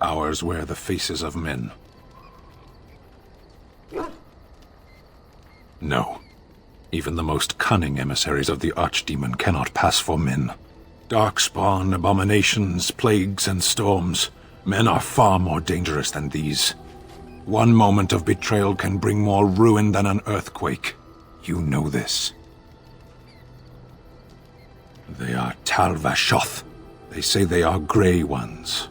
Ours wear the faces of men. No. Even the most cunning emissaries of the Archdemon cannot pass for men. Darkspawn, abominations, plagues, and storms. Men are far more dangerous than these. One moment of betrayal can bring more ruin than an earthquake. You know this. They are Tal Vashoth. They say they are Grey Ones.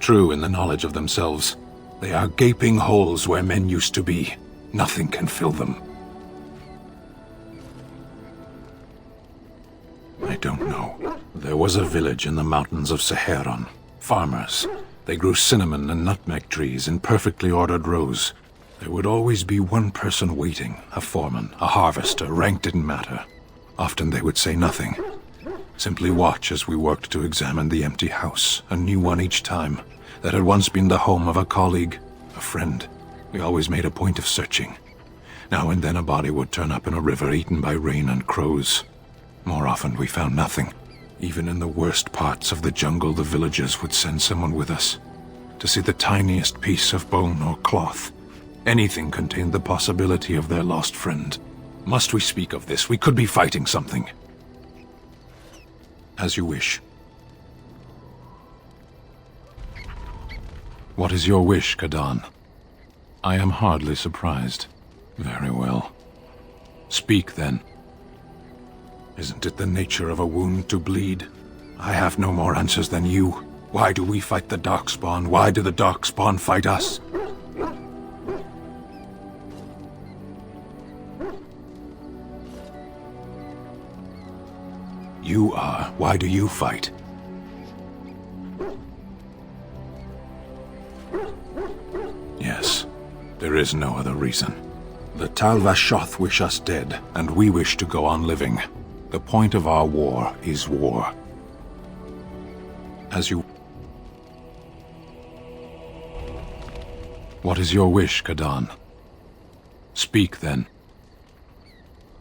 True in the knowledge of themselves. They are gaping holes where men used to be. Nothing can fill them. I don't know. There was a village in the mountains of Seheron. Farmers. They grew cinnamon and nutmeg trees in perfectly ordered rows. There would always be one person waiting, a foreman, a harvester, rank didn't matter. Often they would say nothing. Simply watch as we worked to examine the empty house, a new one each time, that had once been the home of a colleague, a friend. We always made a point of searching. Now and then a body would turn up in a river eaten by rain and crows. More often we found nothing. Even in the worst parts of the jungle, the villagers would send someone with us to see the tiniest piece of bone or cloth. Anything contained the possibility of their lost friend. Must we speak of this? We could be fighting something. As you wish. What is your wish, Kadan? I am hardly surprised. Very well. Speak, then. Isn't it the nature of a wound to bleed? I have no more answers than you. Why do we fight the Darkspawn? Why do the Darkspawn fight us? You are. Why do you fight? Yes, there is no other reason. The Tal Vashoth wish us dead, and we wish to go on living. The point of our war is war. As you... What is your wish, Kadan? Speak, then.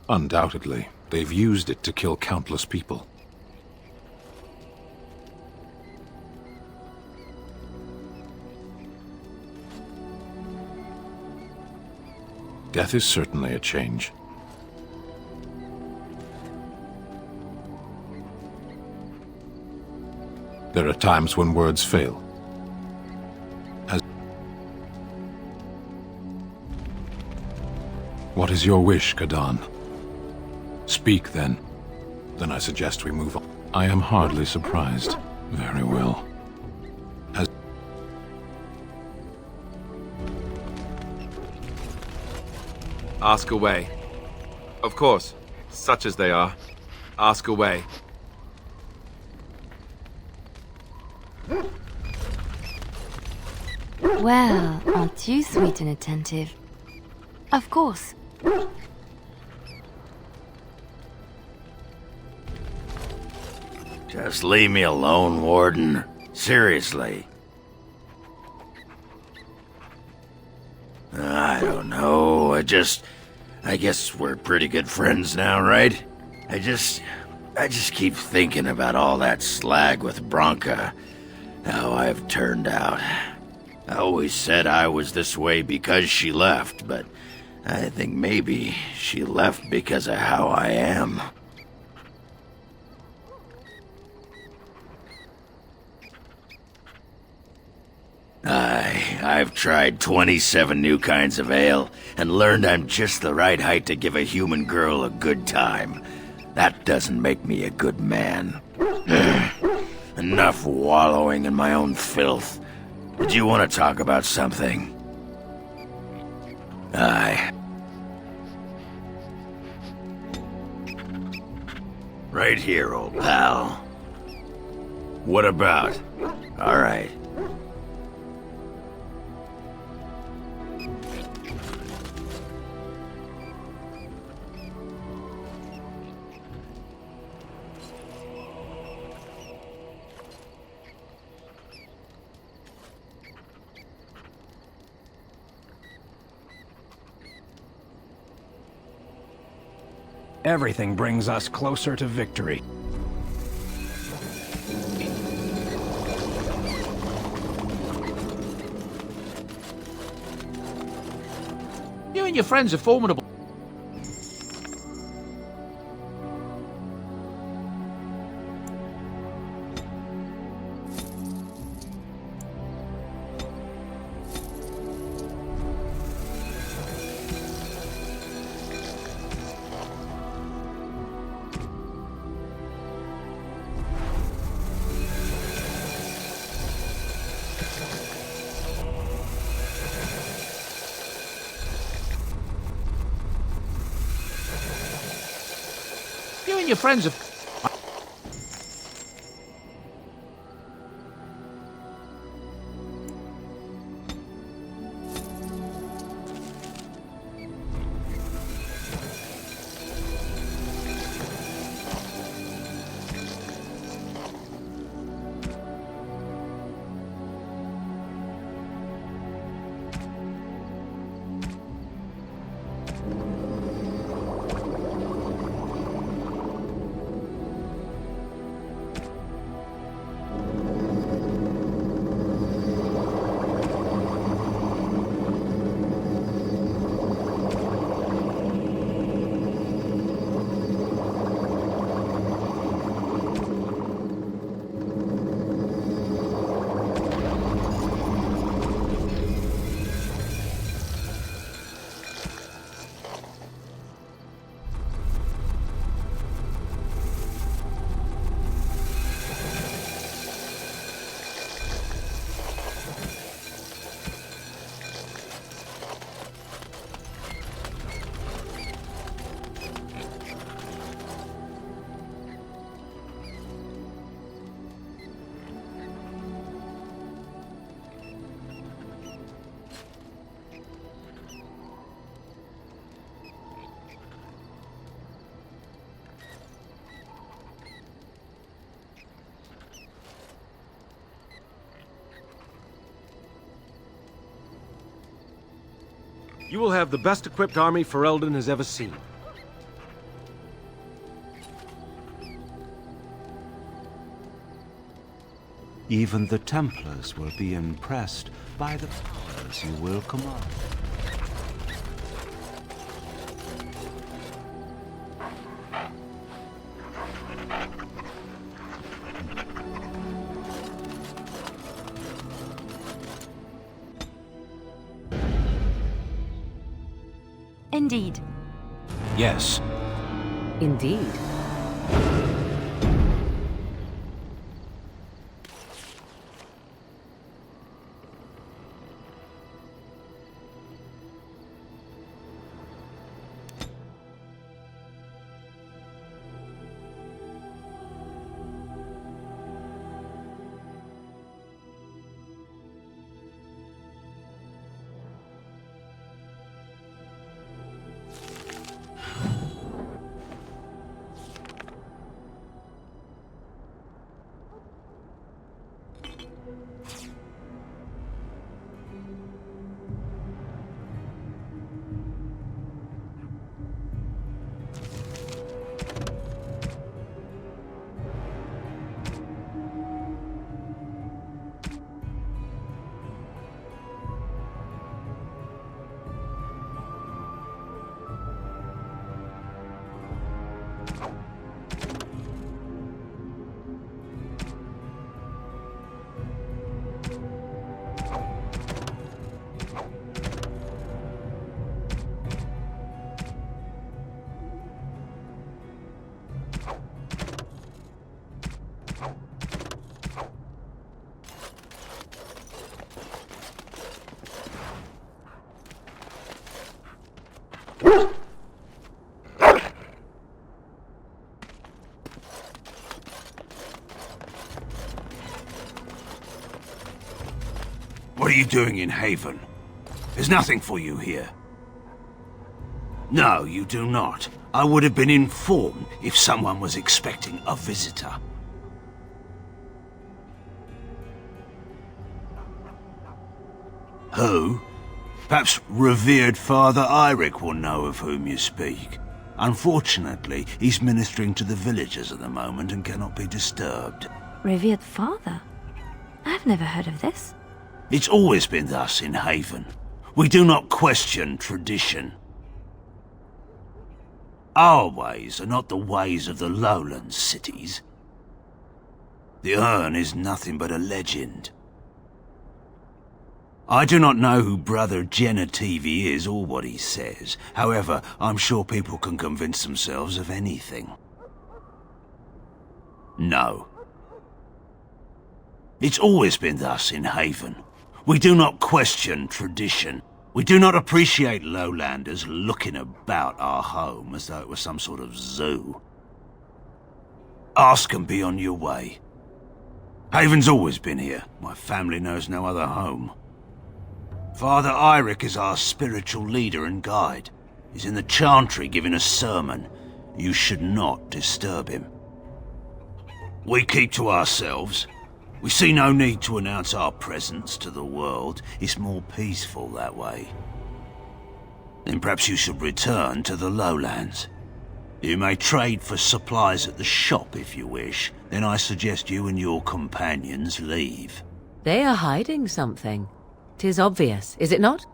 Undoubtedly, they've used it to kill countless people. Death is certainly a change. There are times when words fail. What is your wish, Kadan? Speak, then. Then I suggest we move on. I am hardly surprised. Very well. Ask away. Of course, such as they are. Ask away. Well, aren't you sweet and attentive? Of course. Just leave me alone, Warden. Seriously. I don't know. I guess we're pretty good friends now, right? I just keep thinking about all that slag with Branka. How I've turned out. I always said I was this way because she left, but I think maybe she left because of how I am. I've tried 27 new kinds of ale, and learned I'm just the right height to give a human girl a good time. That doesn't make me a good man. Enough wallowing in my own filth. Did you want to talk about something? Aye. Right here, old pal. What about? All right. Everything brings us closer to victory. and your friends are formidable. You and your friends are... You will have the best equipped army Ferelden has ever seen. Even the Templars will be impressed by the powers you will command. Indeed. Yes. Indeed. What are you doing in Haven? There's nothing for you here. No, you do not. I would have been informed if someone was expecting a visitor. Who? Perhaps revered Father Eirik will know of whom you speak. Unfortunately, he's ministering to the villagers at the moment and cannot be disturbed. Revered father? I've never heard of this. It's always been thus in Haven. We do not question tradition. Our ways are not the ways of the lowland cities. The urn is nothing but a legend. I do not know who Brother Genitivi is or what he says. However, I'm sure people can convince themselves of anything. No. It's always been thus in Haven. We do not question tradition. We do not appreciate lowlanders looking about our home as though it was some sort of zoo. Ask and be on your way. Haven's always been here. My family knows no other home. Father Eirik is our spiritual leader and guide. He's in the chantry giving a sermon. You should not disturb him. We keep to ourselves. We see no need to announce our presence to the world. It's more peaceful that way. Then perhaps you should return to the lowlands. You may trade for supplies at the shop if you wish. Then I suggest you and your companions leave. They are hiding something. 'Tis obvious, is it not?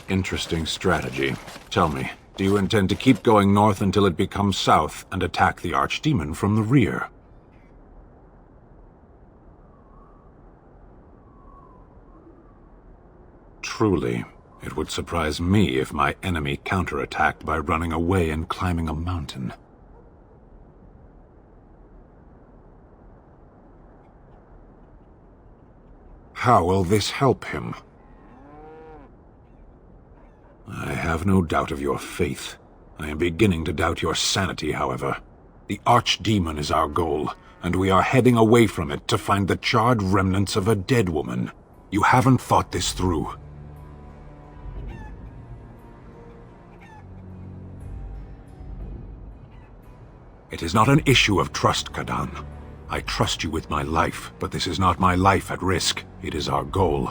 Interesting strategy. Tell me, do you intend to keep going north until it becomes south and attack the Archdemon from the rear? Truly, it would surprise me if my enemy counterattacked by running away and climbing a mountain. How will this help him? I have no doubt of your faith. I am beginning to doubt your sanity, however. The Archdemon is our goal, and we are heading away from it to find the charred remnants of a dead woman. You haven't thought this through. It is not an issue of trust, Kadan. I trust you with my life, but this is not my life at risk. It is our goal.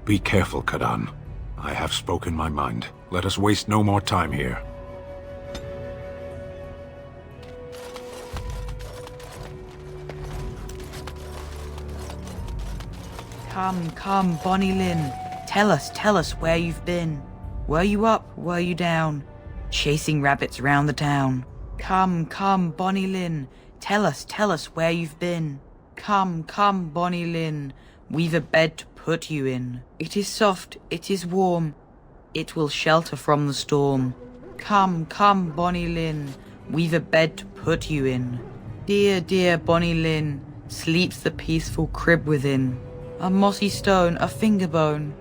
Be careful, Kadan. I have spoken my mind. Let us waste no more time here. Come, Bonnie Lynn. Tell us where you've been. Were you up, were you down? Chasing rabbits round the town. Come, Bonnie Lynn. Tell us where you've been. Come, Bonnie Lynn. We've a bed to put you in. It is soft, it is warm. It will shelter from the storm. Come, Bonnie Lynn. We've a bed to put you in. Dear Bonnie Lynn, sleeps the peaceful crib within. A mossy stone, a finger bone.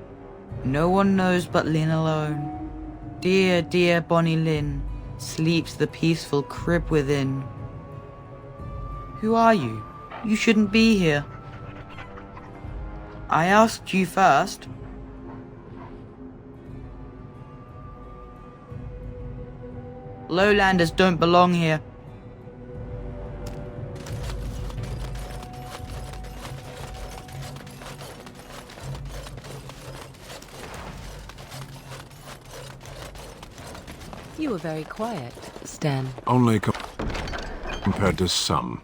No one knows but Lynn alone. Dear Bonnie Lynn, sleeps the peaceful crib within. Who are you? You shouldn't be here. I asked you first. Lowlanders don't belong here. You were very quiet, Stan. Only compared to some.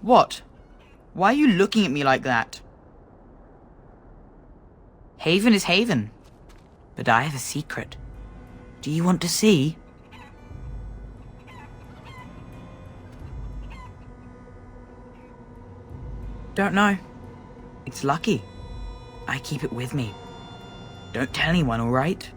What? Why are you looking at me like that? Haven is Haven, but I have a secret. Do you want to see? Don't know. It's lucky. I keep it with me. Don't tell anyone, all right?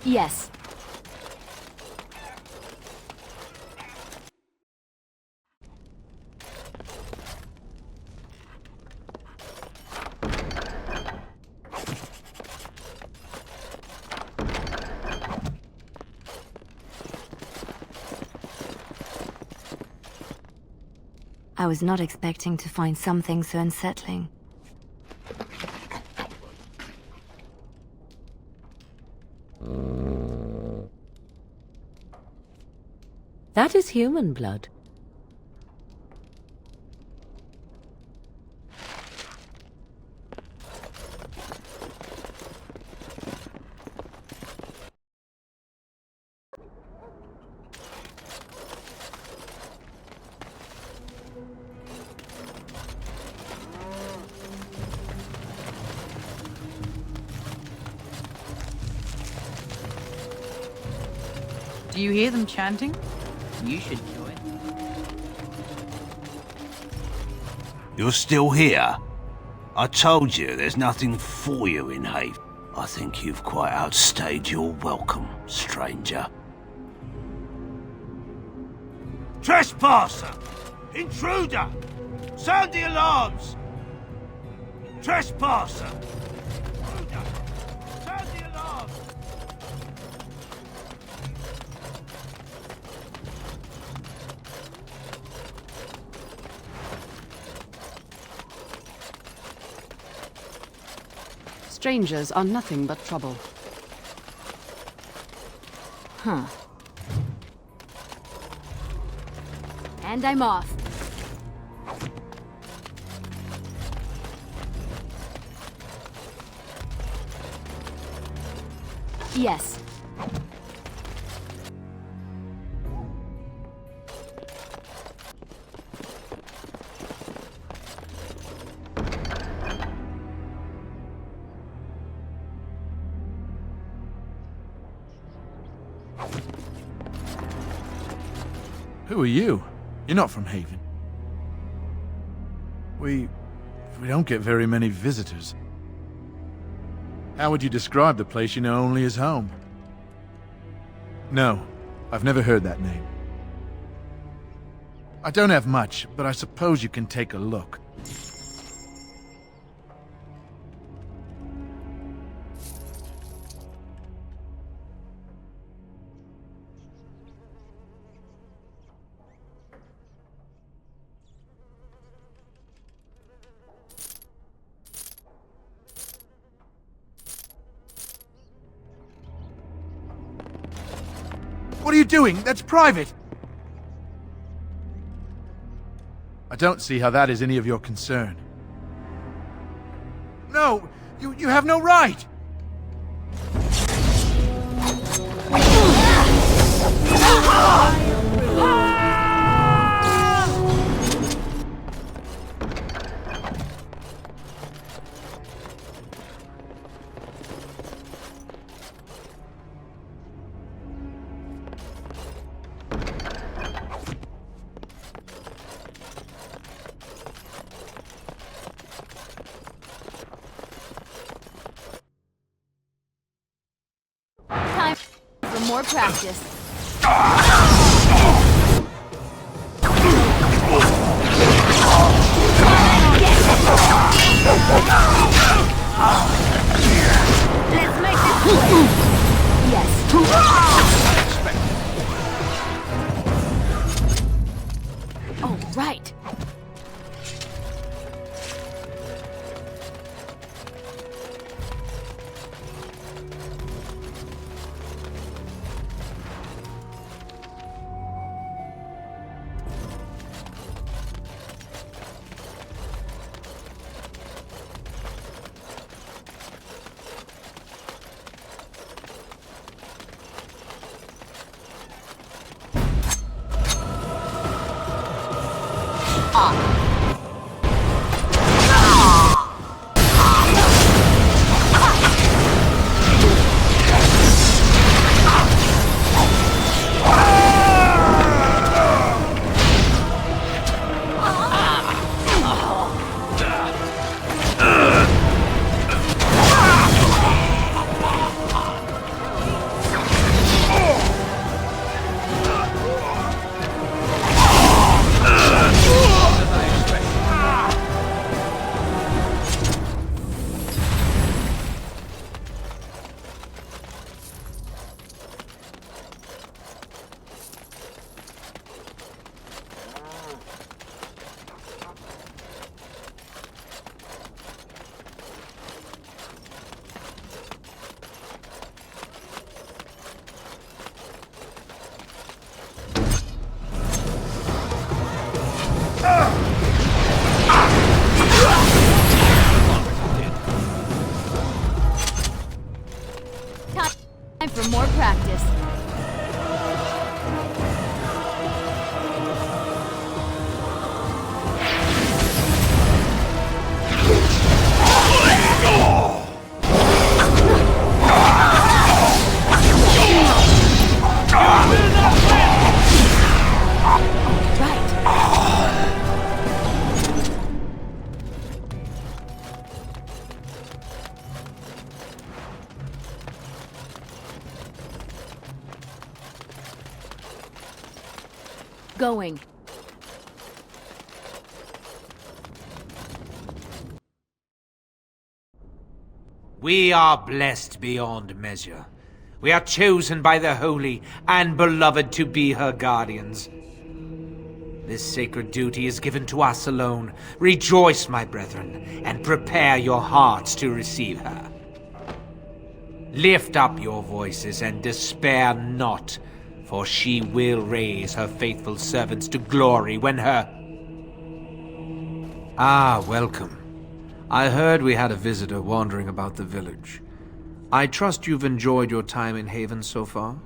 Yes. I was not expecting to find something so unsettling. That is human blood. Do you hear them chanting? You should join. You're still here? I told you there's nothing for you in Haven. I think you've quite outstayed your welcome, stranger. Trespasser! Intruder! Sound the alarms! Trespasser! Intruder! Sound the alarms! Strangers are nothing but trouble. Huh. And I'm off. Yes. Who are you? You're not from Haven. We don't get very many visitors. How would you describe the place you know only as home? No, I've never heard that name. I don't have much, but I suppose you can take a look. What are you doing? That's private! I don't see how that is any of your concern. No! You have no right! Time for more practice. Let's make this quick. Yes. Oh, right. for more practice. Going. We are blessed beyond measure. We are chosen by the Holy and Beloved to be her guardians. This sacred duty is given to us alone. Rejoice, my brethren, and prepare your hearts to receive her. Lift up your voices and despair not, for she will raise her faithful servants to glory when her... Ah, welcome. I heard we had a visitor wandering about the village. I trust you've enjoyed your time in Haven so far?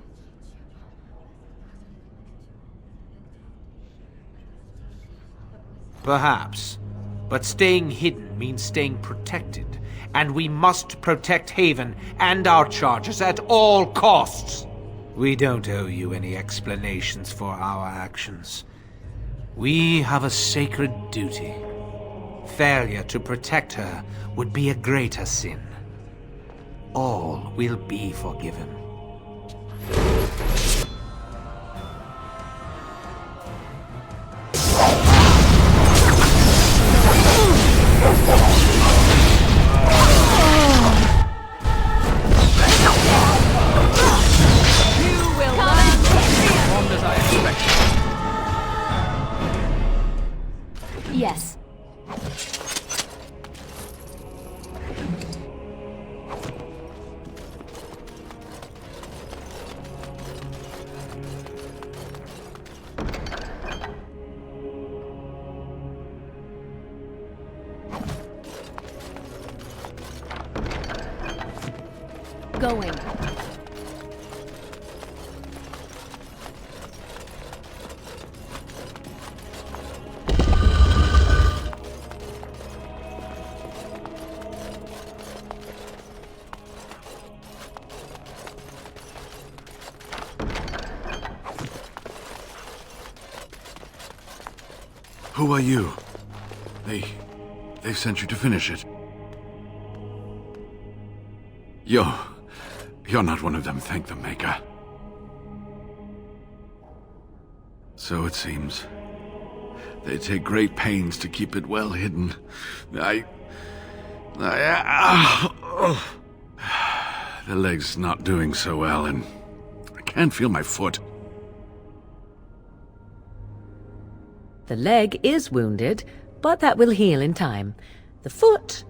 Perhaps. But staying hidden means staying protected, and we must protect Haven and our charges at all costs. We don't owe you any explanations for our actions. We have a sacred duty. Failure to protect her would be a greater sin. All will be forgiven. Yes. Going. Who are you? They've sent you to finish it. You're not one of them, thank the Maker. So it seems. They take great pains to keep it well hidden. The leg's not doing so well, and I can't feel my foot. The leg is wounded, but that will heal in time. The foot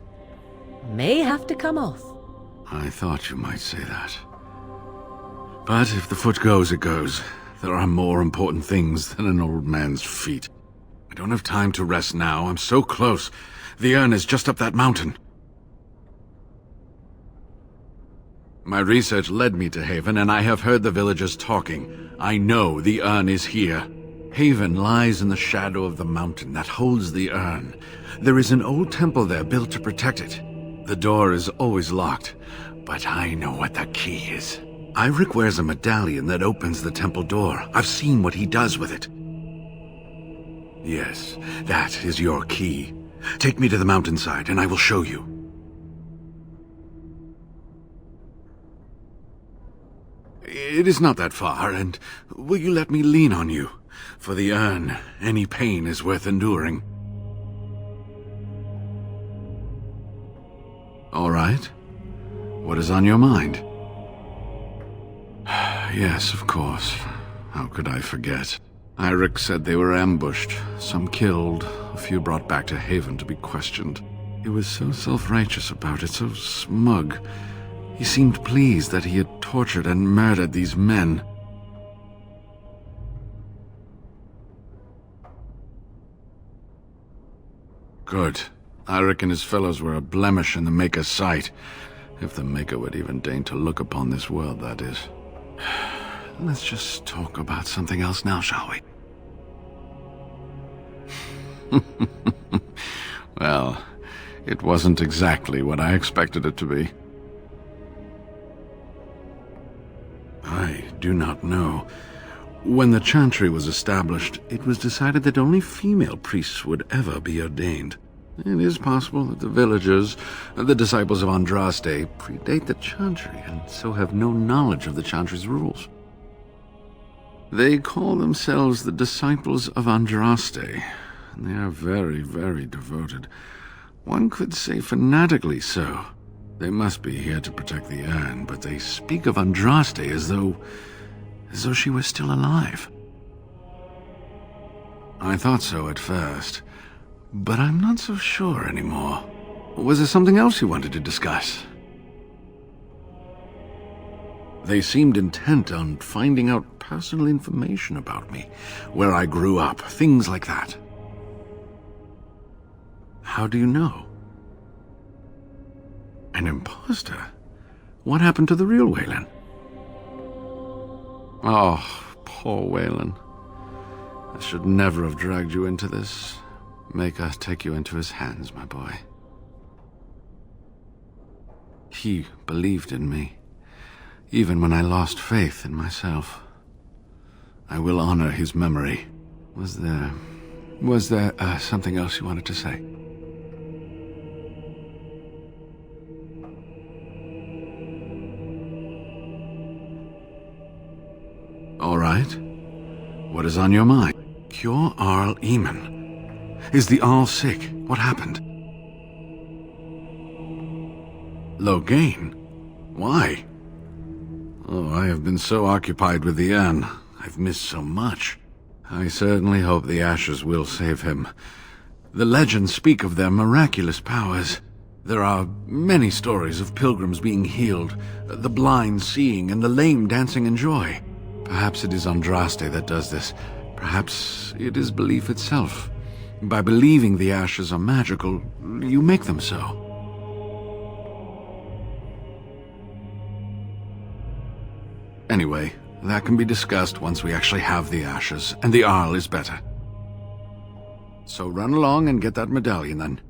may have to come off. I thought you might say that. But if the foot goes, it goes. There are more important things than an old man's feet. I don't have time to rest now. I'm so close. The urn is just up that mountain. My research led me to Haven, and I have heard the villagers talking. I know the urn is here. Haven lies in the shadow of the mountain that holds the urn. There is an old temple there built to protect it. The door is always locked, but I know what the key is. Eirik wears a medallion that opens the temple door. I've seen what he does with it. Yes, that is your key. Take me to the mountainside and I will show you. It is not that far, and will you let me lean on you? For the urn, any pain is worth enduring. All right. What is on your mind? Yes, of course. How could I forget? Eirik said they were ambushed, some killed, a few brought back to Haven to be questioned. He was so self-righteous about it, so smug. He seemed pleased that he had tortured and murdered these men. Good. Eirik and his fellows were a blemish in the Maker's sight. If the Maker would even deign to look upon this world, that is. Let's just talk about something else now, shall we? Well, it wasn't exactly what I expected it to be. I do not know. When the Chantry was established, it was decided that only female priests would ever be ordained. It is possible that the villagers, the disciples of Andraste, predate the Chantry and so have no knowledge of the Chantry's rules. They call themselves the Disciples of Andraste, and they are very, very devoted. One could say fanatically so. They must be here to protect the urn, but they speak of Andraste as though she was still alive. I thought so at first, but I'm not so sure anymore. Was there something else you wanted to discuss? They seemed intent on finding out personal information about me, where I grew up, things like that. How do you know? An imposter? What happened to the real Waylon? Oh, poor Waylon. I should never have dragged you into this. Maker take you into his hands, my boy. He believed in me, even when I lost faith in myself. I will honor his memory. Was there something else you wanted to say? All right. What is on your mind? Cure Arl Eamon. Is the Arl sick? What happened? Loghain? Why? Oh, I have been so occupied with the urn. I've missed so much. I certainly hope the ashes will save him. The legends speak of their miraculous powers. There are many stories of pilgrims being healed, the blind seeing, and the lame dancing in joy. Perhaps it is Andraste that does this. Perhaps it is belief itself. By believing the ashes are magical, you make them so. Anyway, that can be discussed once we actually have the ashes, and the Arl is better. So run along and get that medallion, then.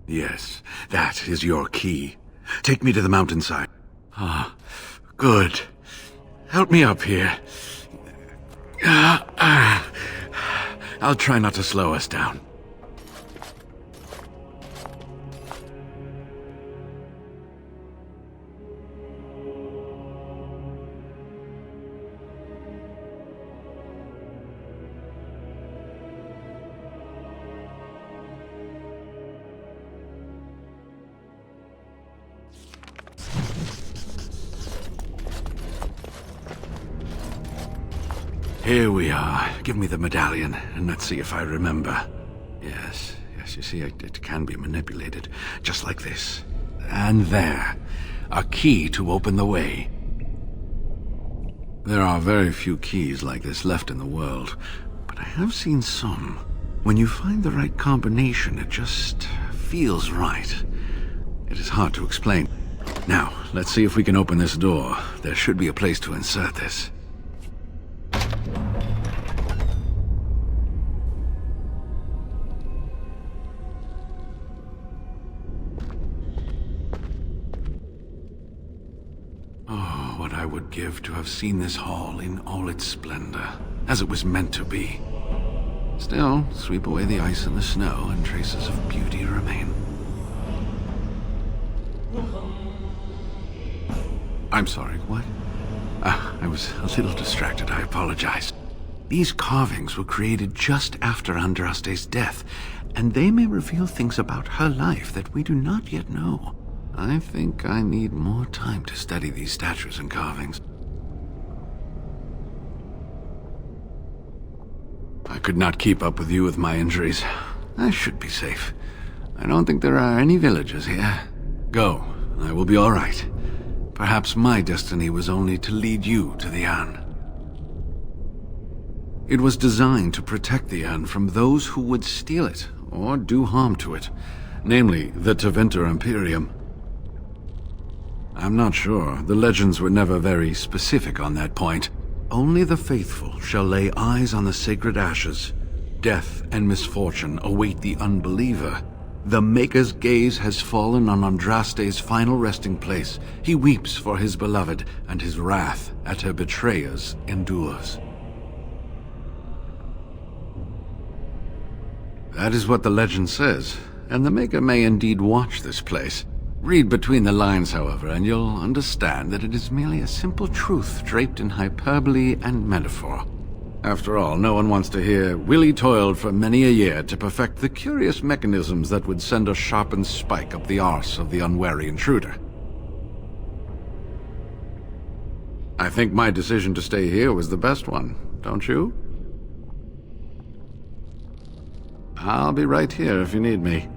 Yes, that is your key. Take me to the mountainside. Ah, good. Help me up here. I'll try not to slow us down. Here we are. Give me the medallion, and let's see if I remember. Yes, you see, it can be manipulated, just like this. And there. A key to open the way. There are very few keys like this left in the world, but I have seen some. When you find the right combination, it just feels right. It is hard to explain. Now, let's see if we can open this door. There should be a place to insert this. I would give to have seen this hall in all its splendor, as it was meant to be. Still, sweep away the ice and the snow, and traces of beauty remain. I'm sorry, what? I was a little distracted, I apologize. These carvings were created just after Andraste's death, and they may reveal things about her life that we do not yet know. I think I need more time to study these statues and carvings. I could not keep up with you with my injuries. I should be safe. I don't think there are any villagers here. Go, I will be all right. Perhaps my destiny was only to lead you to the urn. It was designed to protect the urn from those who would steal it or do harm to it, namely the Tevinter Imperium. I'm not sure. The legends were never very specific on that point. Only the faithful shall lay eyes on the sacred ashes. Death and misfortune await the unbeliever. The Maker's gaze has fallen on Andraste's final resting place. He weeps for his beloved, and his wrath at her betrayers endures. That is what the legend says, and the Maker may indeed watch this place. Read between the lines, however, and you'll understand that it is merely a simple truth draped in hyperbole and metaphor. After all, no one wants to hear, Willie toiled for many a year to perfect the curious mechanisms that would send a sharpened spike up the arse of the unwary intruder. I think my decision to stay here was the best one, don't you? I'll be right here if you need me.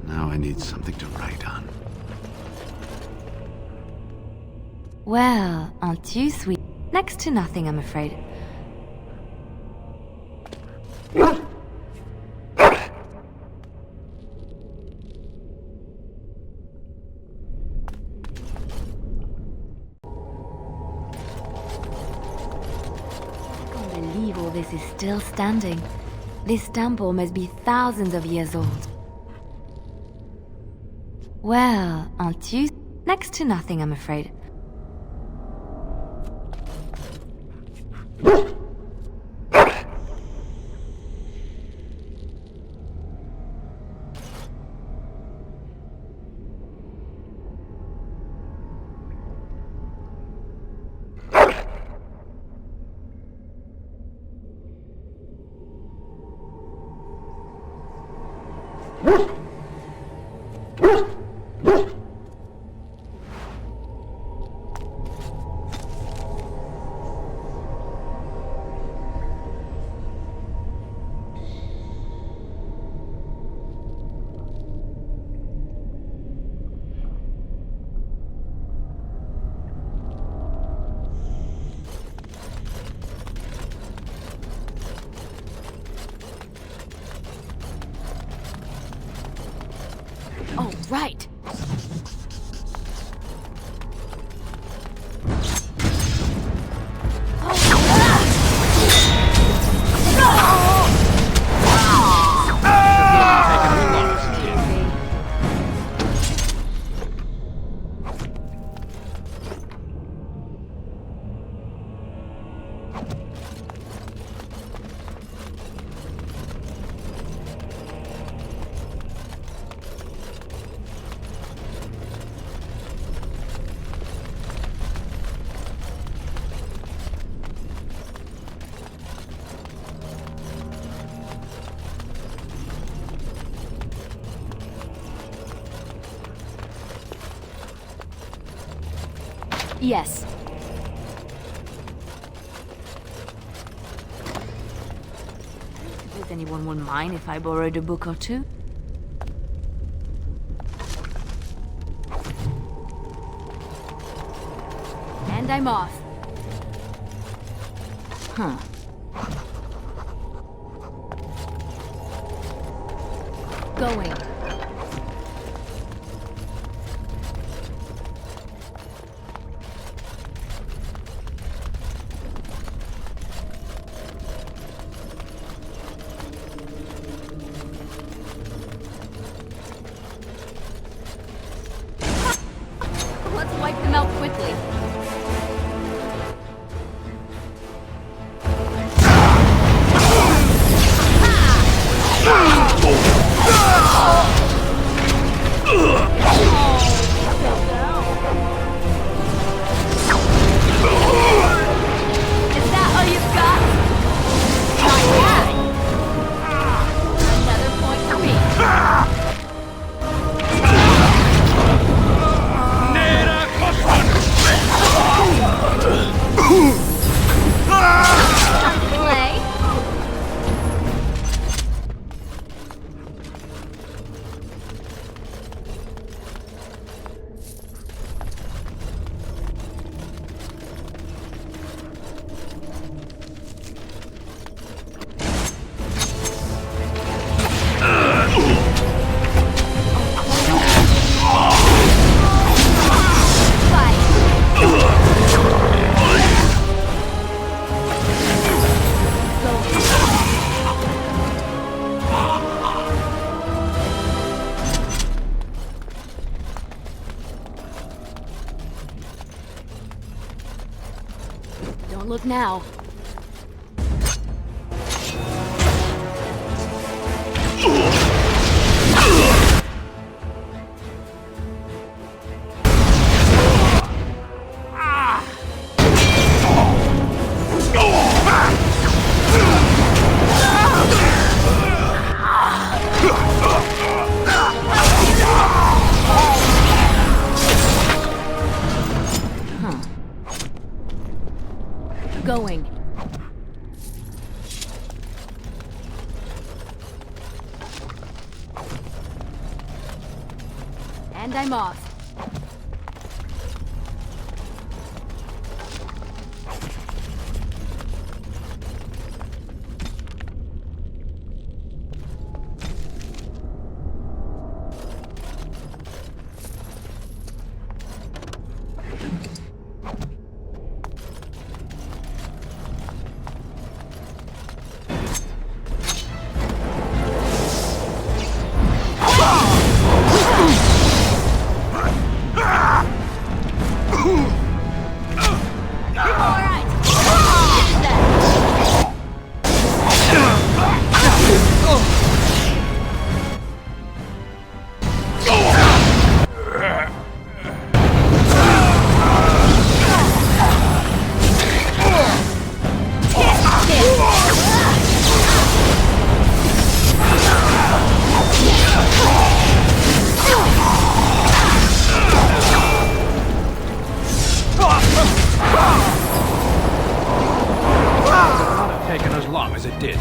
Now I need something to write on. Well, aren't you sweet? Next to nothing, I'm afraid. Believe all this is still standing. This temple must be thousands of years old. Well, aren't you? Next to nothing, I'm afraid. Oh, right. Yes. Does anyone wouldn't mind if I borrowed a book or two? And I'm off. Huh. Going. Let's wipe them out quickly. Ha! Don't look now. Going. And I'm off. Taken as long as it did.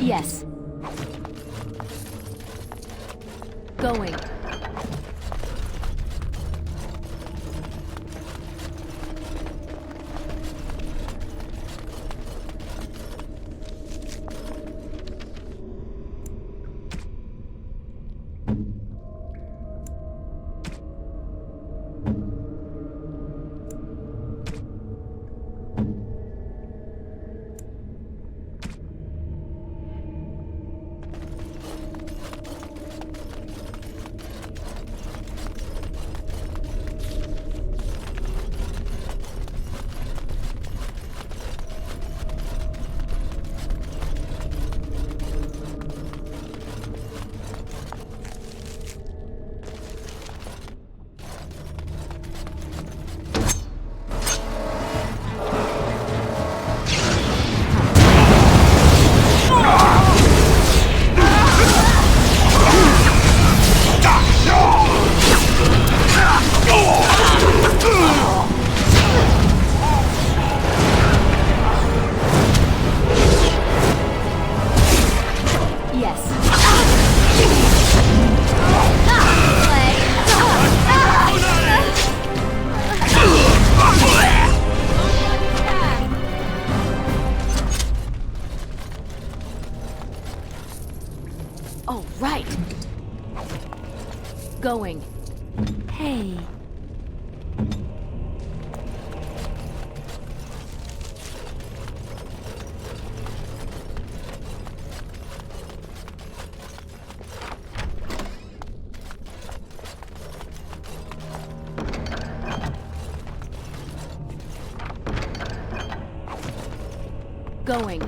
Yes. Going. Oh, right. Going. Hey. Going.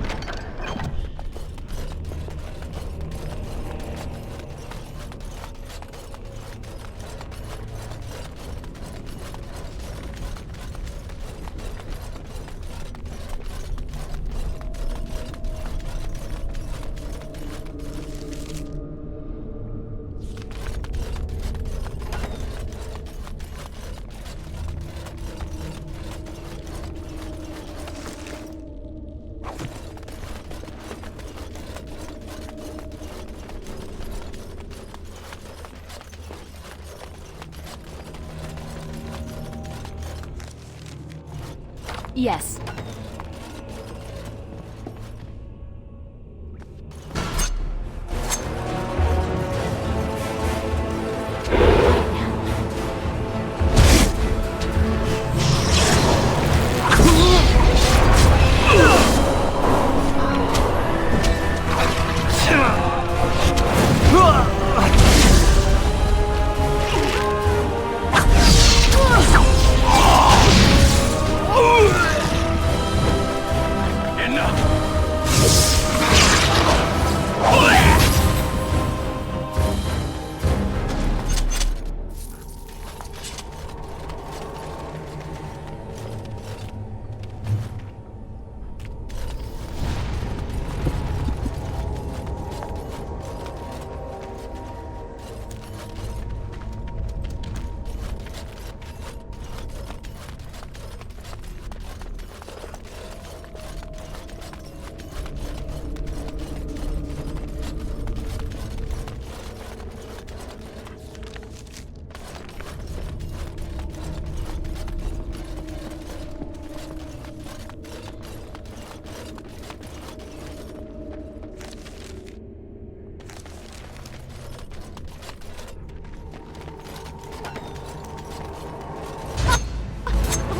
Yes.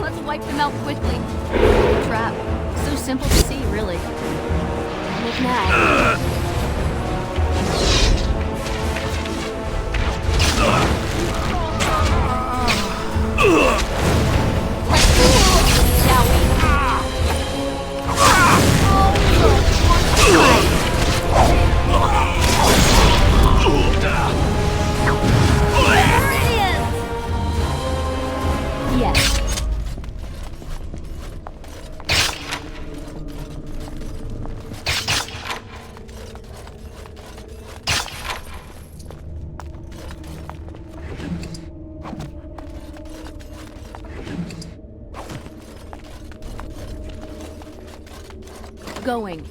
Let's wipe them out quickly. Trap. So simple to see, really. Look now. Yes. Going.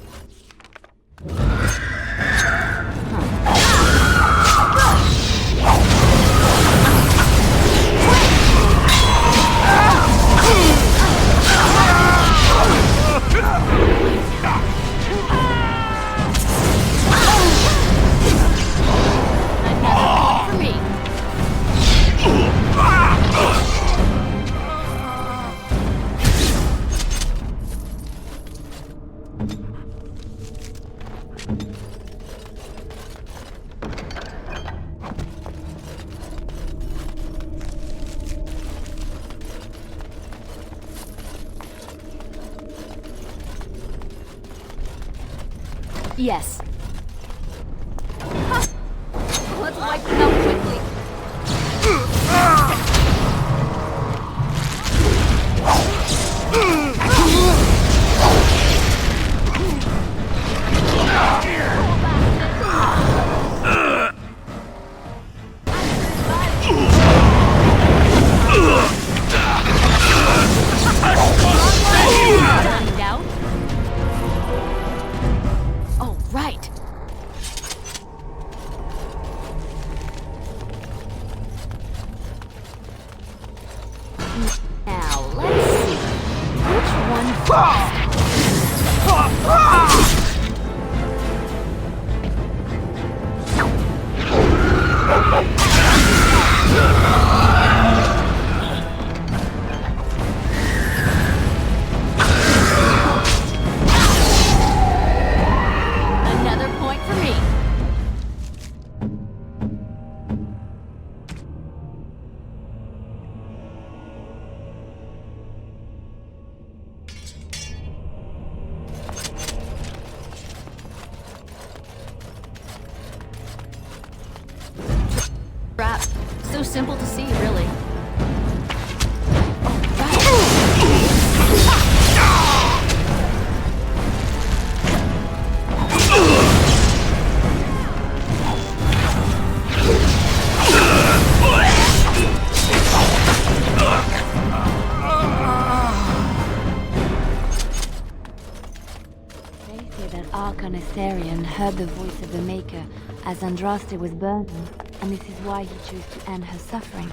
Yes. Let's wipe them out quickly. Now, let's see. Which one first? Another point for me. Crap. So simple to see, really. They say that Archon Itharion heard the voice of the Maker as Andraste was burning, and this is why he chose to end her suffering.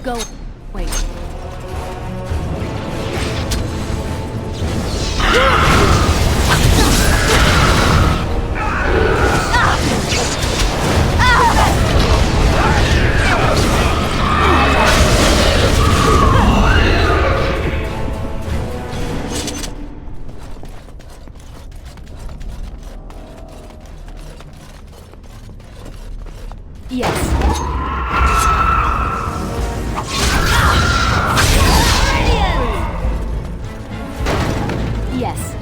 Go. Wait. Yes. Yes.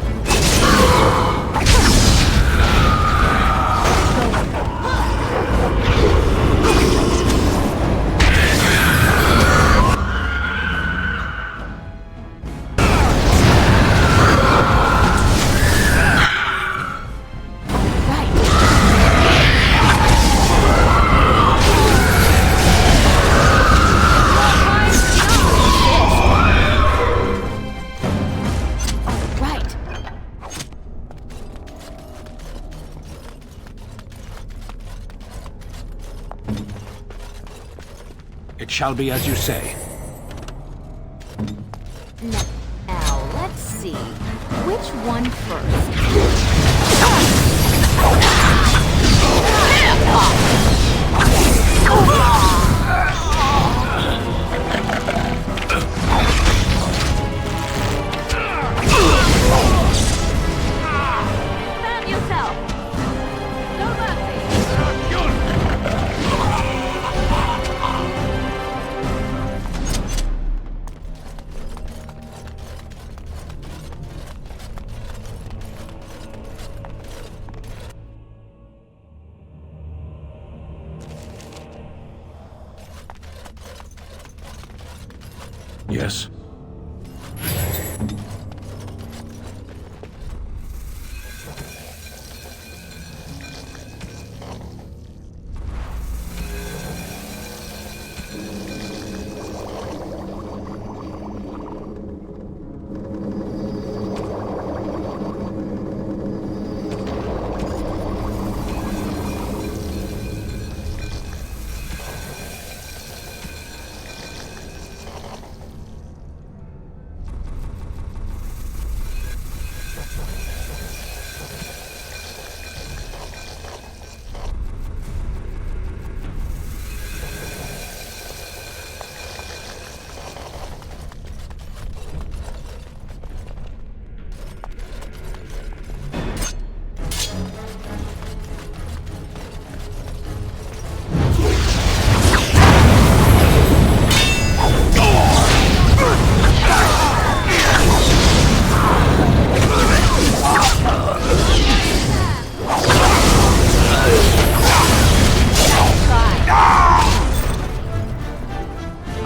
It shall be as you say. Now, let's see. Which one first? Fan yourself. No mercy. Yes?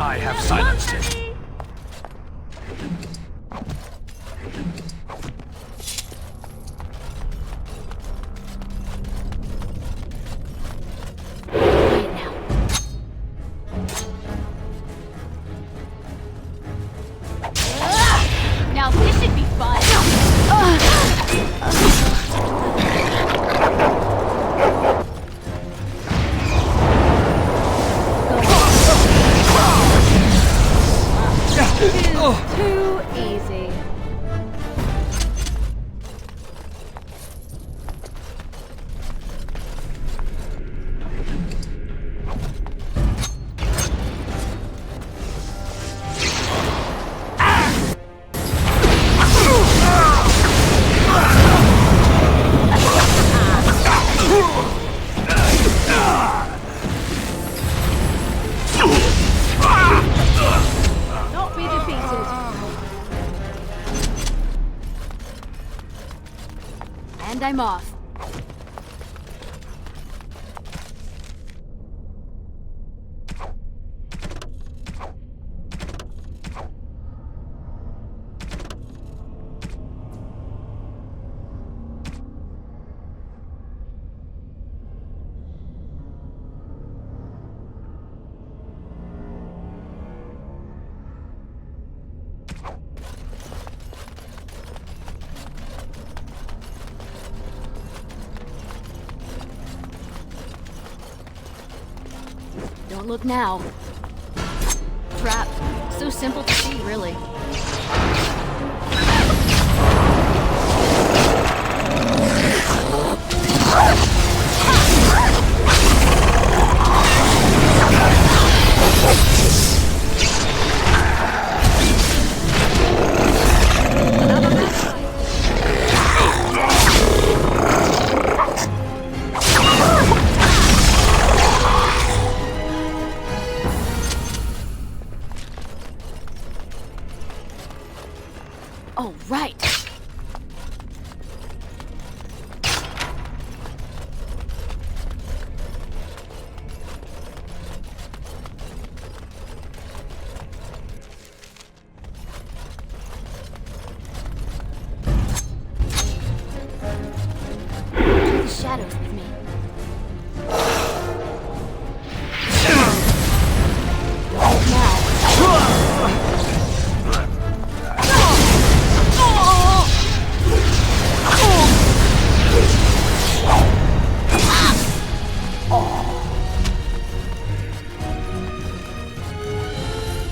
I have silenced it. Now this should be fun. Too easy. Not be defeated. And I'm off. Don't look now. Trap. So simple to see, really. Oh, right. The shadows with me.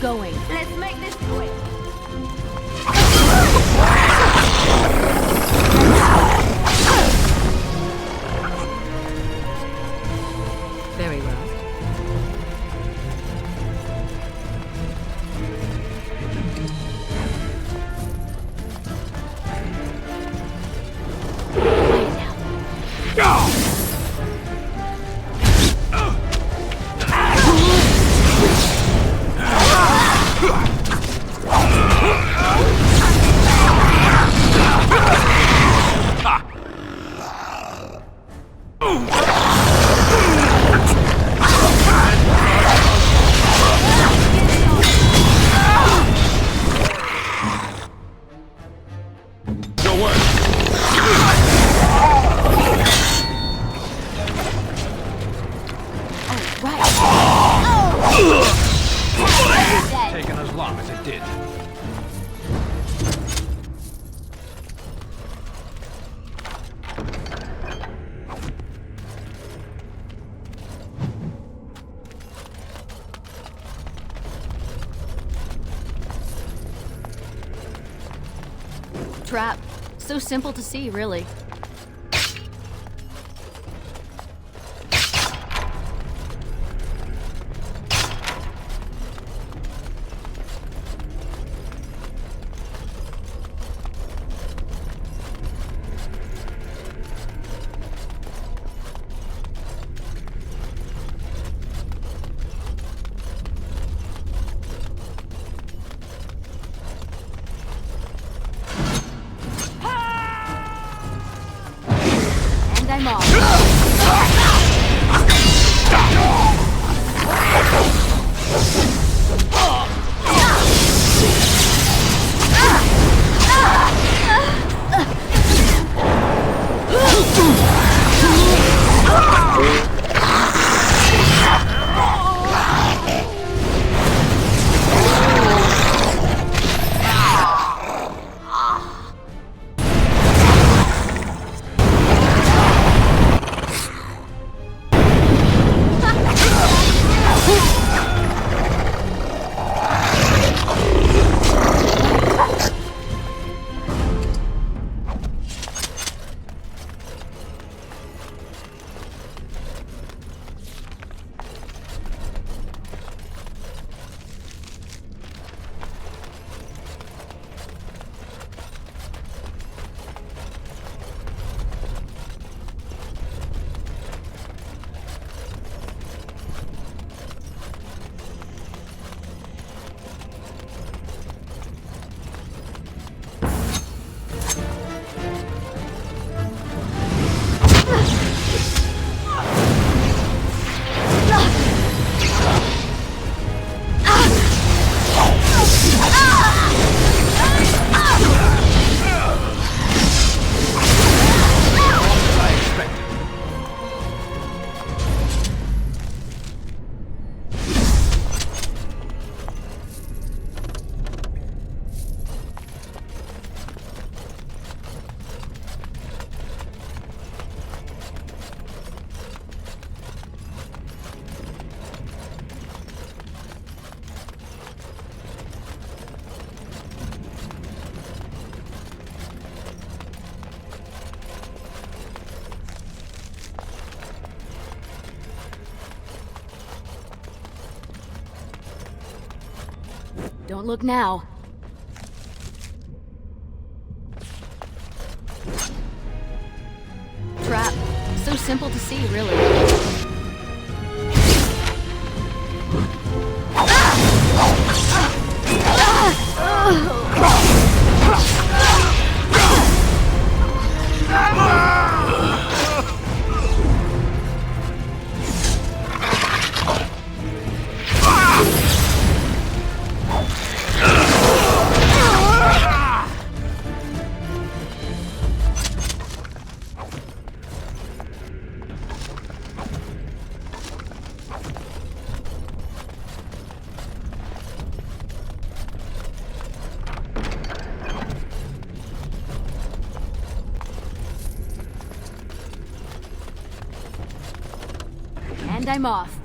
Going. Let's make this quick. Very well. Taking as long as it did. Trap. So simple to see, really. Don't look now. Trap. So simple to see, really. And I'm off.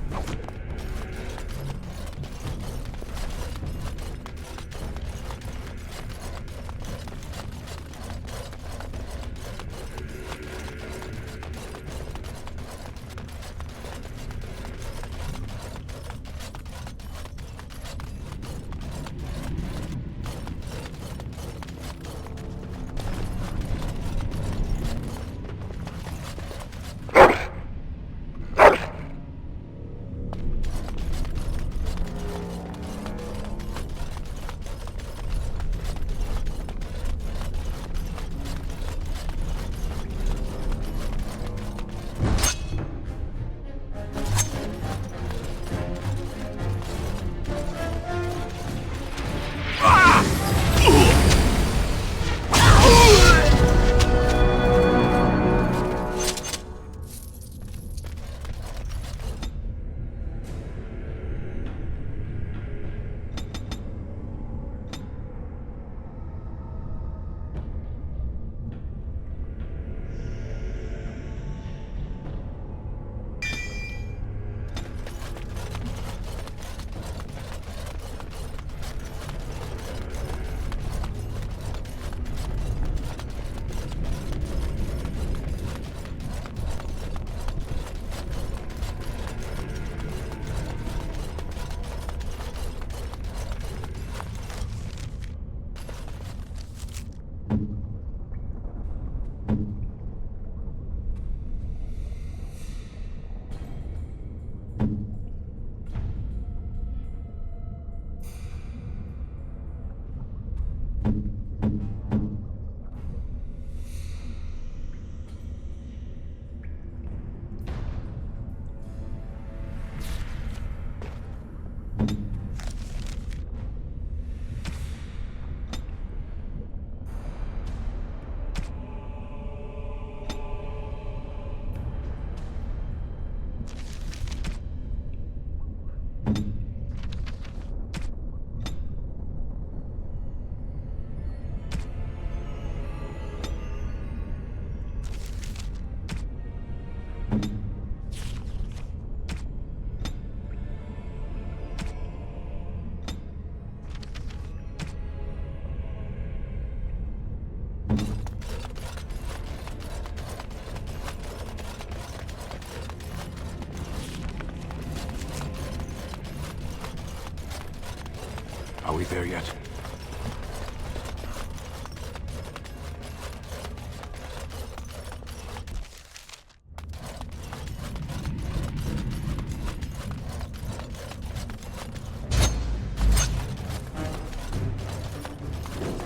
Are we there yet?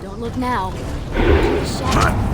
Don't look now. Shadow.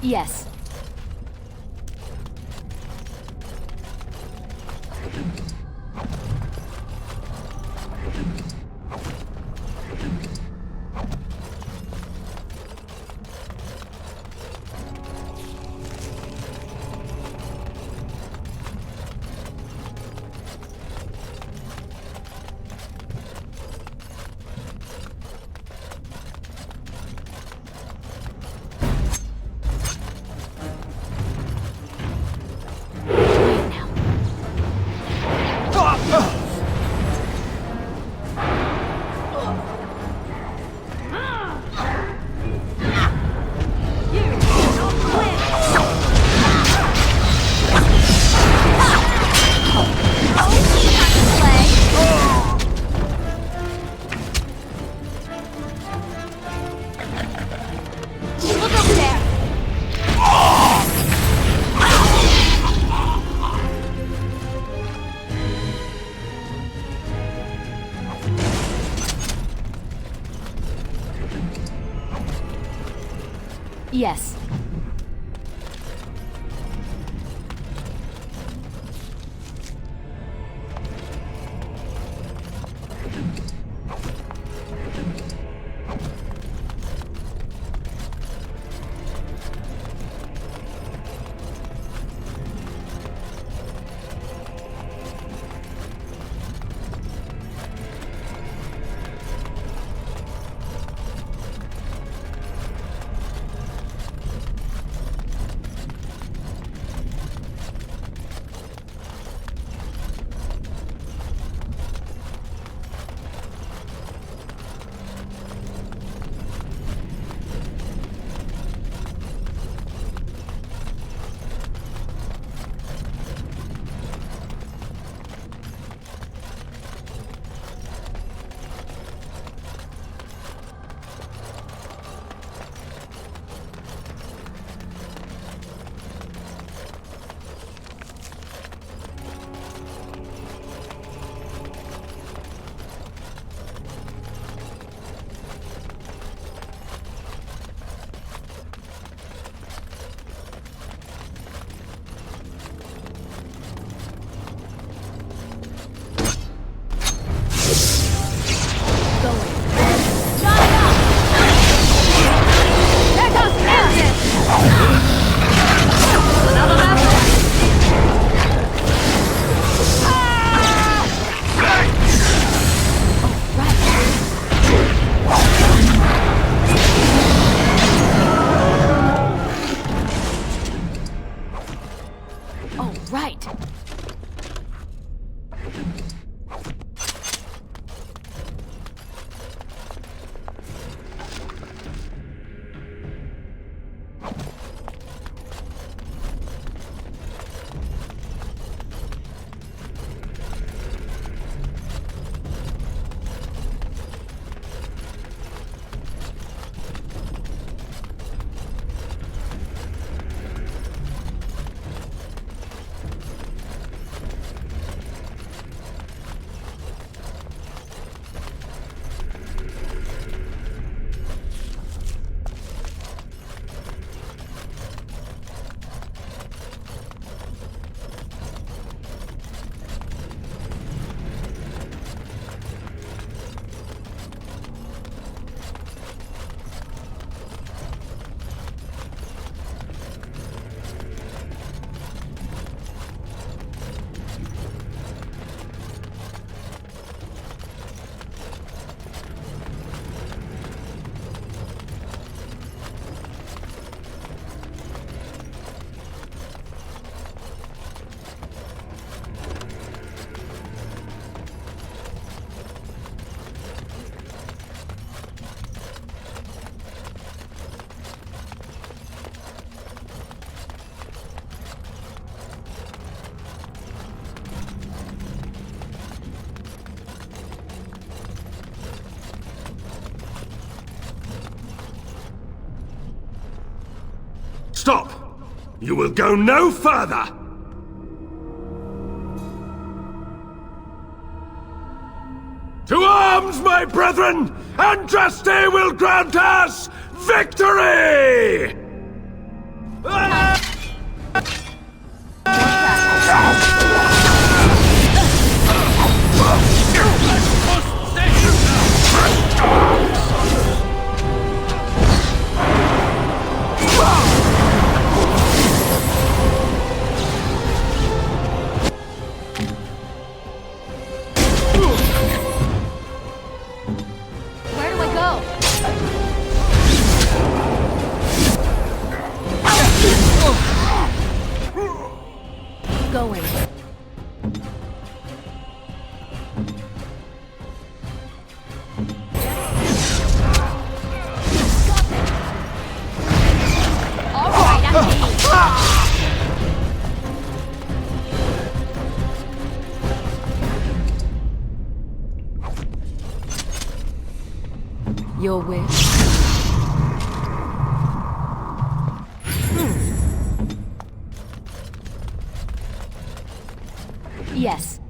Yes. Yes. Stop! You will go no further! To arms, my brethren! Andraste will grant us victory! going. Your wish. Yes.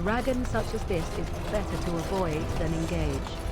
Dragon such as this is better to avoid than engage.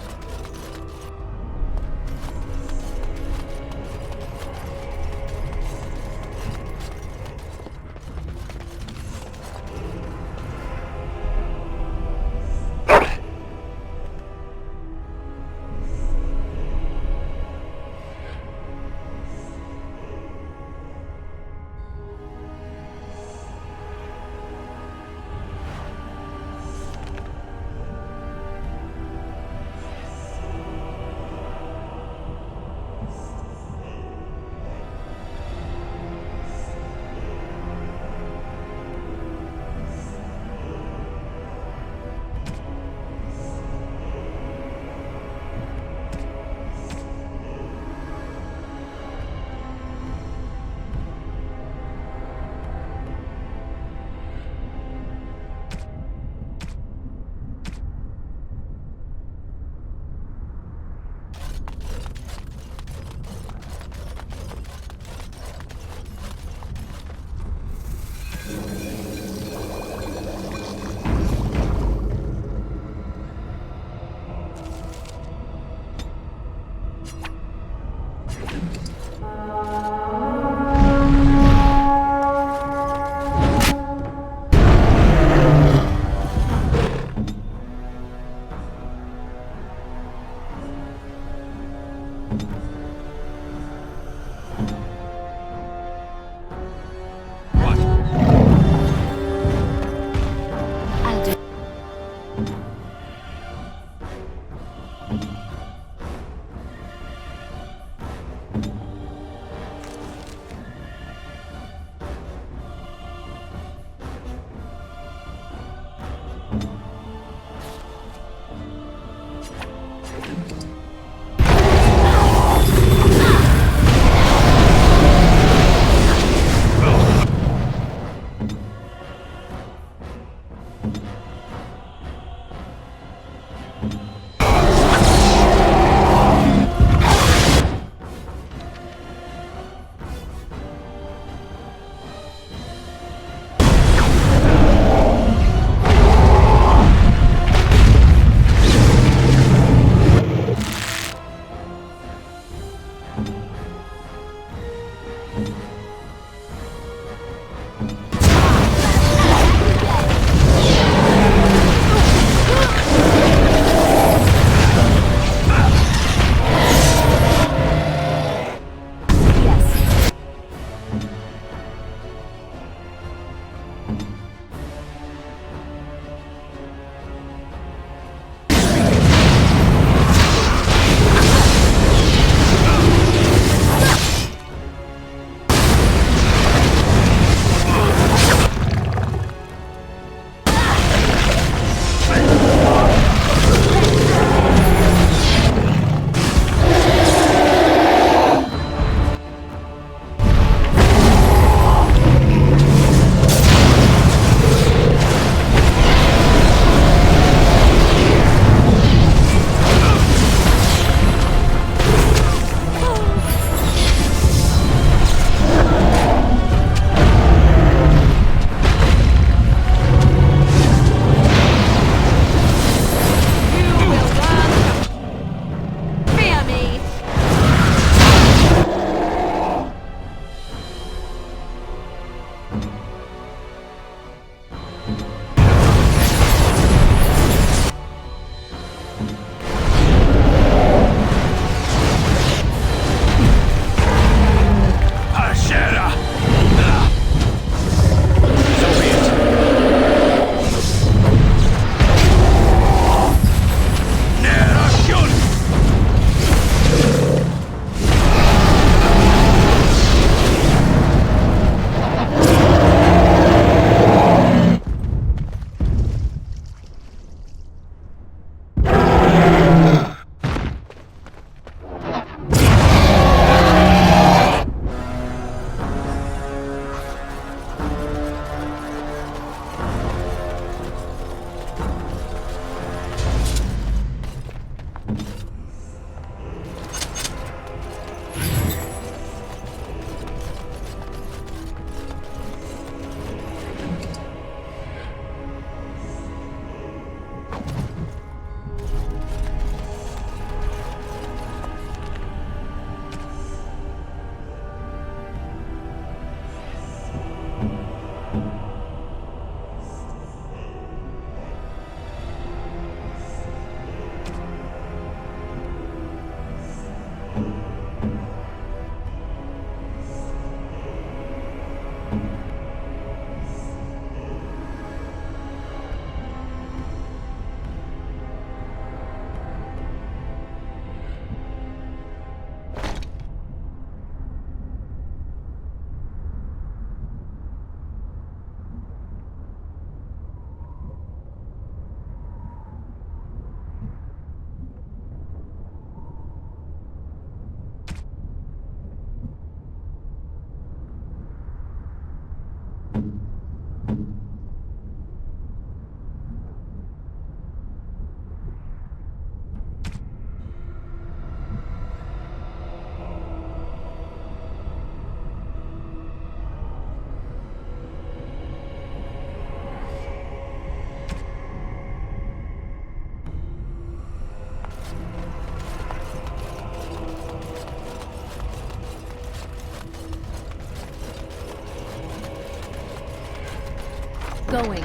Going.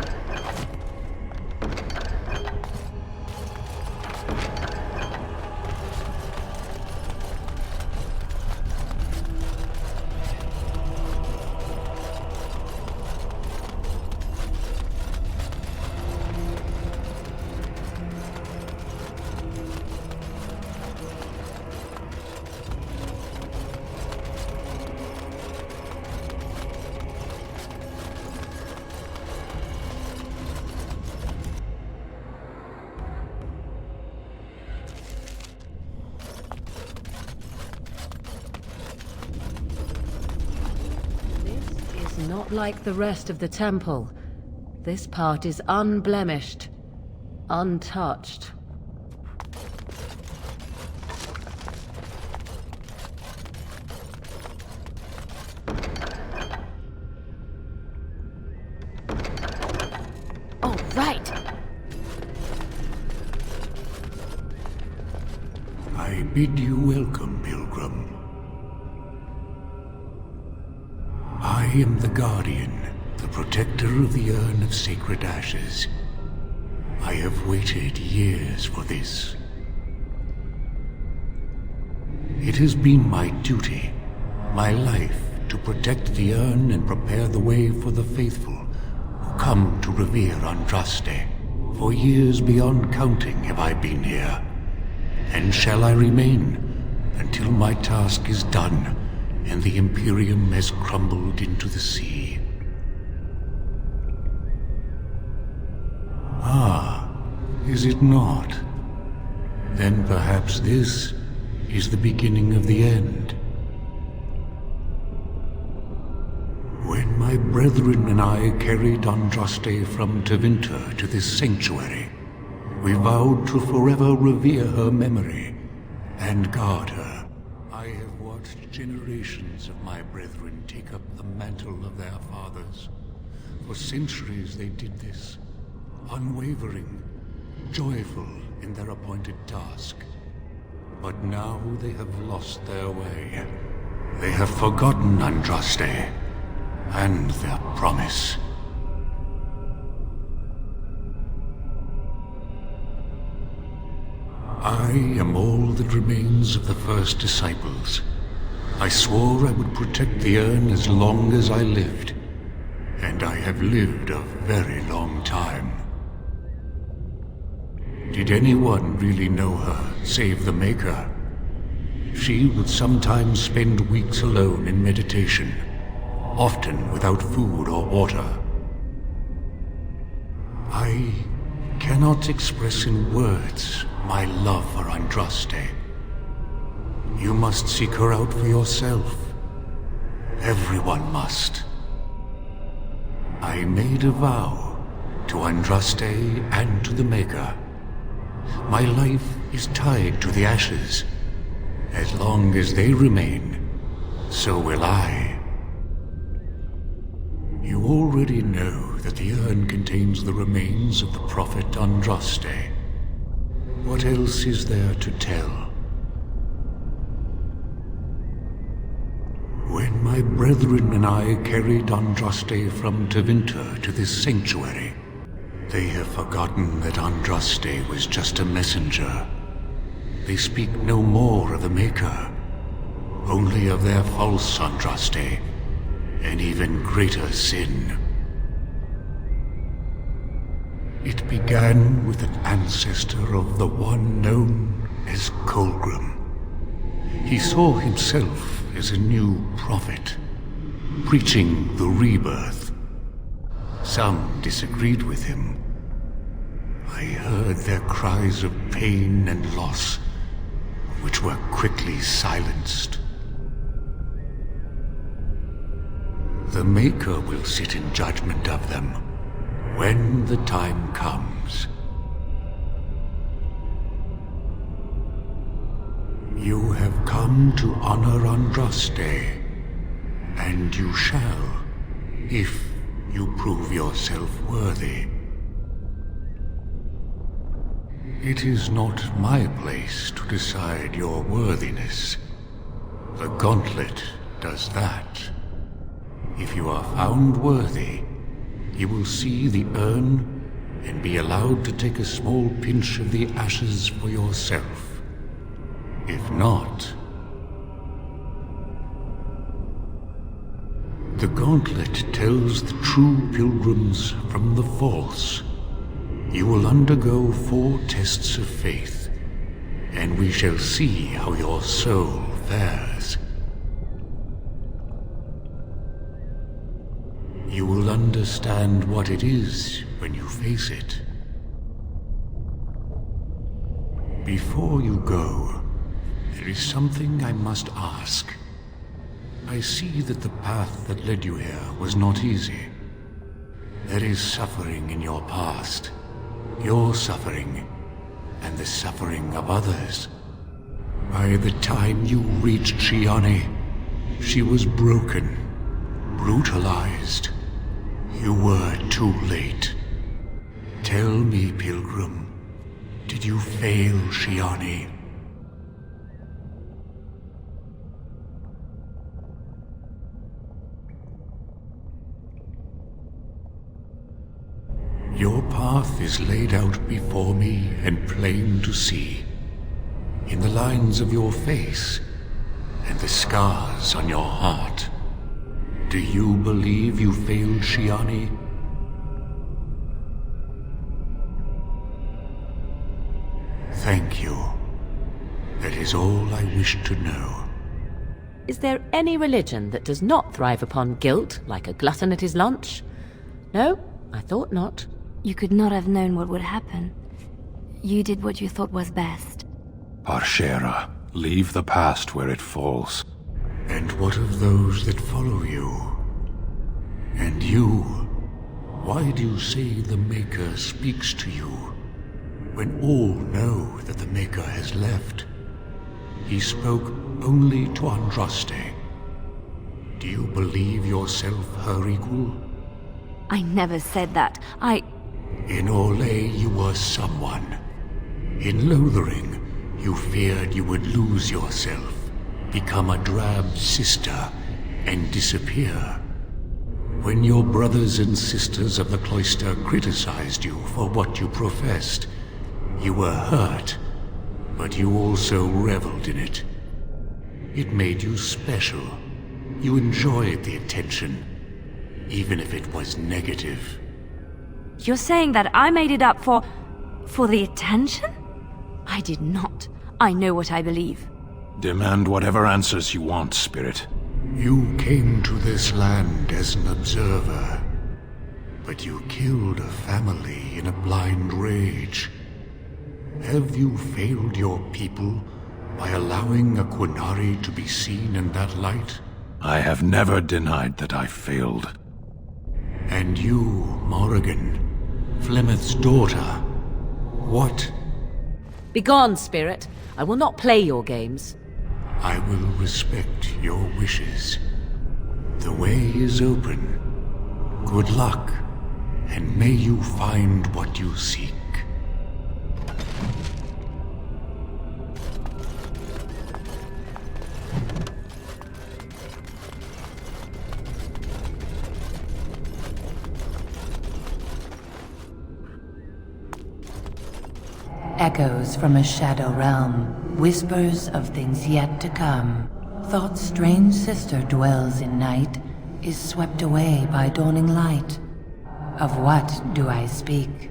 Not like the rest of the temple. This part is unblemished, untouched. Oh, right. I bid you welcome, pilgrim. I am the Guardian, the protector of the Urn of Sacred Ashes. I have waited years for this. It has been my duty, my life, to protect the urn and prepare the way for the faithful who come to revere Andraste. For years beyond counting have I been here, and shall I remain until my task is done and the Imperium has crumbled into the sea. Ah, is it not? Then perhaps this is the beginning of the end. When my brethren and I carried Andraste from Tevinter to this sanctuary, we vowed to forever revere her memory and guard her. I have watched generations of my brethren take up the mantle of their fathers. For centuries they did this, unwavering, joyful in their appointed task. But now they have lost their way. They have forgotten Andraste and their promise. I am all that remains of the first disciples. I swore I would protect the urn as long as I lived, and I have lived a very long time. Did anyone really know her, save the Maker? She would sometimes spend weeks alone in meditation, often without food or water. I cannot express in words my love for Andraste. You must seek her out for yourself. Everyone must. I made a vow to Andraste and to the Maker. My life is tied to the ashes. As long as they remain, so will I. You already know that the urn contains the remains of the prophet Andraste. What else is there to tell? When my brethren and I carried Andraste from Tevinter to this sanctuary, they have forgotten that Andraste was just a messenger. They speak no more of the Maker, only of their false Andraste, an even greater sin. It began with an ancestor of the one known as Colgrim. He saw himself as a new prophet, preaching the rebirth. Some disagreed with him. I heard their cries of pain and loss, which were quickly silenced. The Maker will sit in judgment of them when the time comes. You have come to honor Andraste, and you shall, if you prove yourself worthy. It is not my place to decide your worthiness. The Gauntlet does that. If you are found worthy, you will see the urn and be allowed to take a small pinch of the ashes for yourself. If not, the Gauntlet tells the true pilgrims from the false. You will undergo 4 tests of faith, and we shall see how your soul fares. You will understand what it is when you face it. Before you go, there is something I must ask. I see that the path that led you here was not easy. There is suffering in your past. Your suffering, and the suffering of others. By the time you reached Shiani, she was broken, brutalized. You were too late. Tell me, Pilgrim, did you fail Shiani? Your path is laid out before me and plain to see, in the lines of your face and the scars on your heart. Do you believe you failed Shiani? Thank you. That is all I wish to know. Is there any religion that does not thrive upon guilt, like a glutton at his lunch? No, I thought not. You could not have known what would happen. You did what you thought was best. Parshera, leave the past where it falls. And what of those that follow you? And you? Why do you say the Maker speaks to you, when all know that the Maker has left? He spoke only to Andraste. Do you believe yourself her equal? I never said that. In Orlais, you were someone. In Lothering, you feared you would lose yourself, become a drab sister, and disappear. When your brothers and sisters of the cloister criticized you for what you professed, you were hurt, but you also reveled in it. It made you special. You enjoyed the attention, even if it was negative. You're saying that I made it up for the attention? I did not. I know what I believe. Demand whatever answers you want, Spirit. You came to this land as an observer, but you killed a family in a blind rage. Have you failed your people by allowing a Qunari to be seen in that light? I have never denied that I failed. And you, Morrigan, Flemeth's daughter, what? Begone, Spirit. I will not play your games. I will respect your wishes. The way is open. Good luck, and may you find what you seek. Echoes from a shadow realm, whispers of things yet to come. Thought's strange sister dwells in night, is swept away by dawning light. Of what do I speak?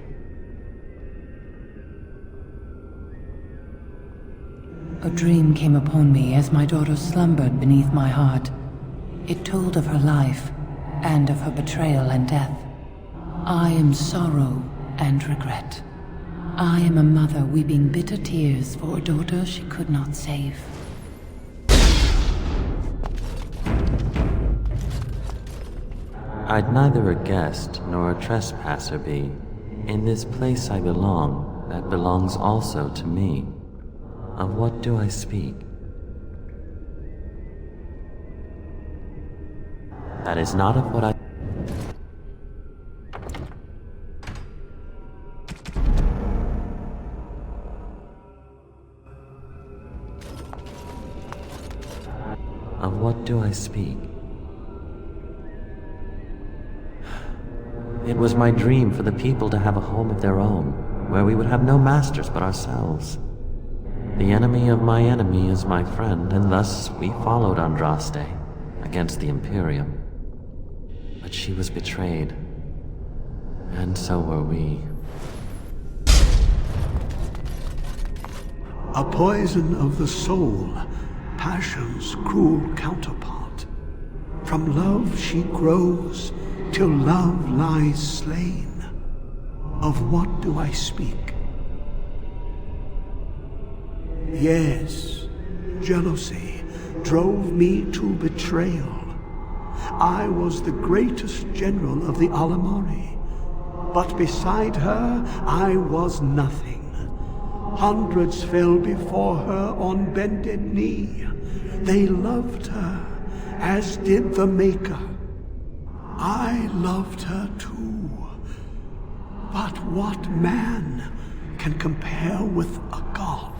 A dream came upon me as my daughter slumbered beneath my heart. It told of her life, and of her betrayal and death. I am sorrow and regret. I am a mother weeping bitter tears for a daughter she could not save. I'd neither a guest nor a trespasser be. In this place I belong, that belongs also to me. Of what do I speak? That is not of what I... Of what do I speak? It was my dream for the people to have a home of their own, where we would have no masters but ourselves. The enemy of my enemy is my friend, and thus we followed Andraste against the Imperium. But she was betrayed, and so were we. A poison of the soul, passion's cruel counterpart. From love she grows, till love lies slain. Of what do I speak? Yes, jealousy drove me to betrayal. I was the greatest general of the Alamari, but beside her I was nothing. Hundreds fell before her on bended knee. They loved her, as did the Maker. I loved her too. But what man can compare with a god?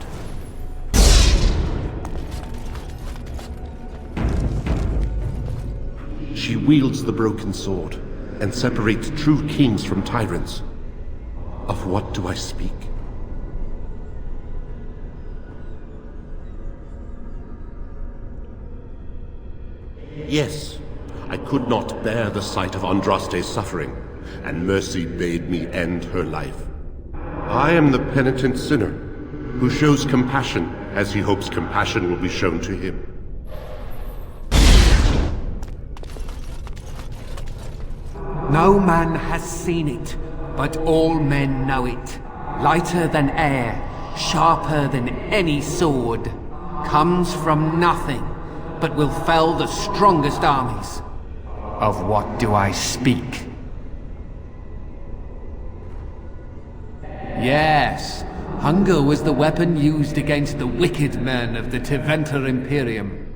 She wields the broken sword and separates true kings from tyrants. Of what do I speak? Yes, I could not bear the sight of Andraste's suffering, and mercy bade me end her life. I am the penitent sinner, who shows compassion as he hopes compassion will be shown to him. No man has seen it, but all men know it. Lighter than air, sharper than any sword, comes from nothing, but will fell the strongest armies. Of what do I speak? Yes, hunger was the weapon used against the wicked men of the Tevinter Imperium.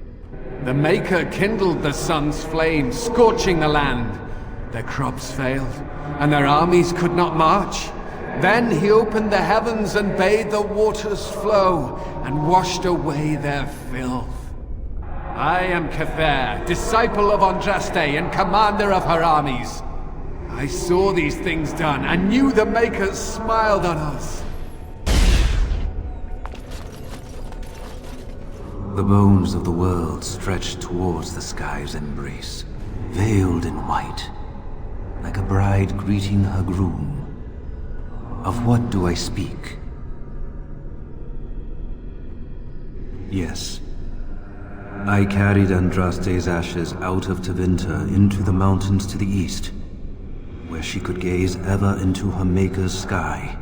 The Maker kindled the sun's flame, scorching the land. Their crops failed, and their armies could not march. Then he opened the heavens and bade the waters flow, and washed away their filth. I am Kefir, disciple of Andraste and commander of her armies. I saw these things done, and knew the Makers smiled on us. The bones of the world stretched towards the sky's embrace, veiled in white, like a bride greeting her groom. Of what do I speak? Yes. I carried Andraste's ashes out of Tevinter into the mountains to the east, where she could gaze ever into her Maker's sky.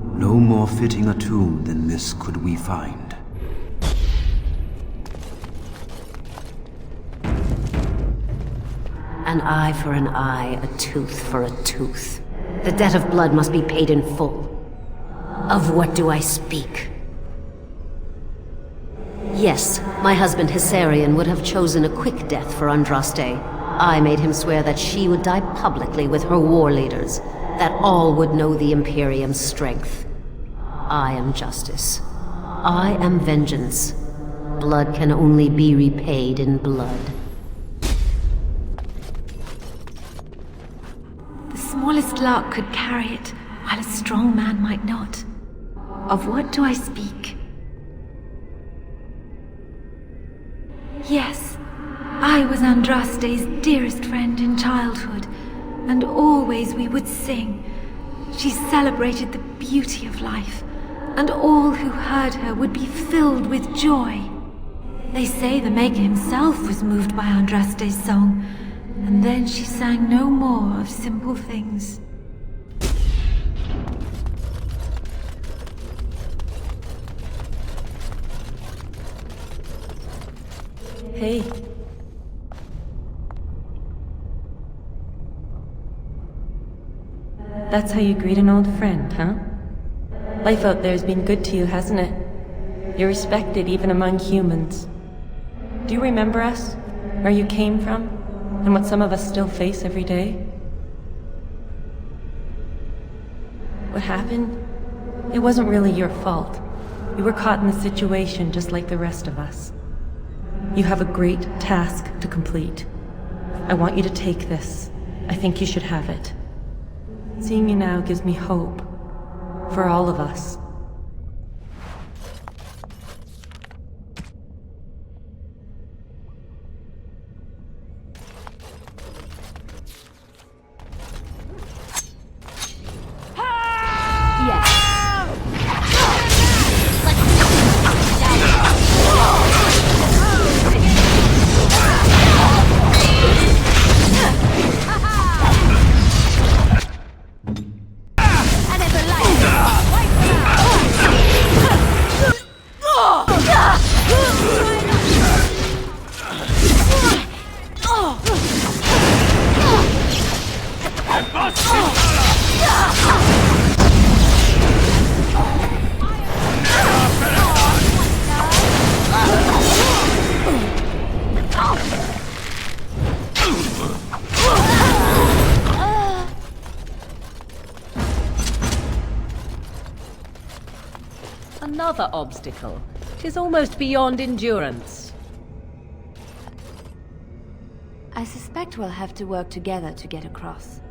No more fitting a tomb than this could we find. An eye for an eye, a tooth for a tooth. The debt of blood must be paid in full. Of what do I speak? Yes, my husband Hissarion would have chosen a quick death for Andraste. I made him swear that she would die publicly with her war leaders, that all would know the Imperium's strength. I am justice. I am vengeance. Blood can only be repaid in blood. The smallest lark could carry it, while a strong man might not. Of what do I speak? Yes, I was Andraste's dearest friend in childhood, and always we would sing. She celebrated the beauty of life, and all who heard her would be filled with joy. They say the Maker himself was moved by Andraste's song, and then she sang no more of simple things. Hey. That's how you greet an old friend, huh? Life out there's been good to you, hasn't it? You're respected even among humans. Do you remember us? Where you came from? And what some of us still face every day? What happened? It wasn't really your fault. You were caught in the situation just like the rest of us. You have a great task to complete. I want you to take this. I think you should have it. Seeing you now gives me hope. For all of us. Another obstacle. 'Tis almost beyond endurance. I suspect we'll have to work together to get across.